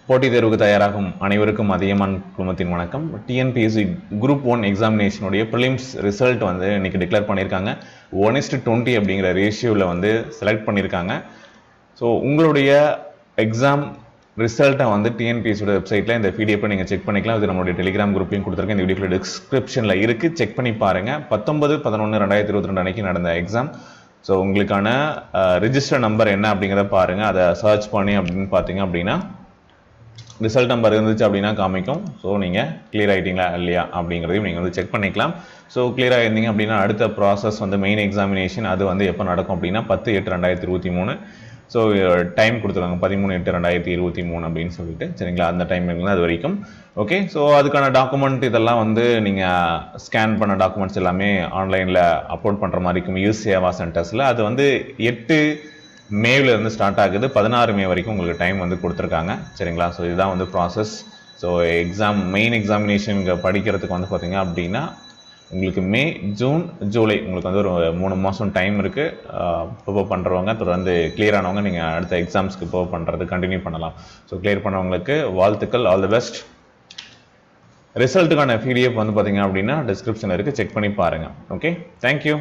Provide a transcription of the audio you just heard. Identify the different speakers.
Speaker 1: போட்டித் தேர்வுக்கு தயாராகும் அனைவருக்கும் அதியமான் குழுமத்தின் வணக்கம். டிஎன்பிஎஸ்சி குரூப் 1 எக்ஸாமினேஷனுடைய ப்ரிலிம்ஸ் ரிசல்ட் வந்து இன்னைக்கு டிக்ளேர் பண்ணியிருக்காங்க. 1:20 அப்படிங்கிற ரேஷியோவில் வந்து செலக்ட் பண்ணியிருக்காங்க. ஸோ உங்களுடைய எக்ஸாம் ரிசல்ட்டை வந்து டிஎன்பிஎஸ்சியோட வெப்சைட்டில் இந்த பிடிஎஃப் நீங்கள் செக் பண்ணிக்கலாம். இது நம்மளுடைய டெலிகிராம் குரூப்லையும் கொடுத்துருக்கேன். இந்த வீடியோவில் டிஸ்கிரிப்ஷனில் இருக்குது, செக் பண்ணி பாருங்கள். 19/11/2022 அன்னைக்கு நடந்த எக்ஸாம். ஸோ உங்களுக்கான ரிஜிஸ்டர் நம்பர் என்ன அப்படிங்கிறத பாருங்கள். அதை சர்ச் பண்ணி அப்படின்னு பார்த்தீங்க அப்படின்னா ரிசல்ட் நம்பர் இருந்துச்சு அப்படின்னா காமிக்கும். ஸோ நீங்கள் கிளியர் ஆகிட்டீங்களா இல்லையா அப்படிங்கிறதையும் நீங்கள் வந்து செக் பண்ணிக்கலாம். ஸோ கிளியராக இருந்தீங்க அப்படின்னா அடுத்த ப்ராசஸ் வந்து மெயின் எக்ஸாமினேஷன் அது வந்து எப்போ நடக்கும் அப்படின்னா 10/8/2023. ஸோ டைம் கொடுத்துருக்காங்க 13/8/2023 அப்படின்னு சொல்லிட்டு, சரிங்களா? அந்த டைம் இருக்குங்க அது வரைக்கும். ஓகே, ஸோ அதுக்கான டாக்குமெண்ட் இதெல்லாம் வந்து நீங்கள் ஸ்கேன் பண்ண டாக்குமெண்ட்ஸ் எல்லாமே ஆன்லைனில் அப்லோட் பண்ணுற மாதிரி இருக்கும் யூஸ் சேவா சென்டர்ஸில். அது வந்து 8 மேவில் இருந்து ஸ்டார்ட் ஆகுது. 16 மே வரைக்கும் உங்களுக்கு டைம் வந்து கொடுத்துருக்காங்க, சரிங்களா? ஸோ இதுதான் வந்து ப்ராசஸ். ஸோ மெயின் எக்ஸாமினேஷன் படிக்கிறதுக்கு வந்து பார்த்தீங்க அப்படின்னா உங்களுக்கு மே, ஜூன், ஜூலை உங்களுக்கு வந்து ஒரு 3 மாதம் டைம் இருக்குது. ப்ரிப்பேர் பண்ணுறவங்க தொடர்ந்து கிளியர் ஆனவங்க நீங்கள் அடுத்த எக்ஸாம்ஸ்க்கு ப்ரிப்பேர் பண்ணுறது கண்டினியூ பண்ணலாம். ஸோ கிளியர் பண்ணவங்களுக்கு வாழ்த்துக்கள், ஆல் தி பெஸ்ட். ரிசல்ட்டுக்கான பிடிஎஃப் வந்து பார்த்தீங்க அப்படின்னா டிஸ்கிரிப்ஷனில் இருக்குது, செக் பண்ணி பாருங்கள். Okay, thank you.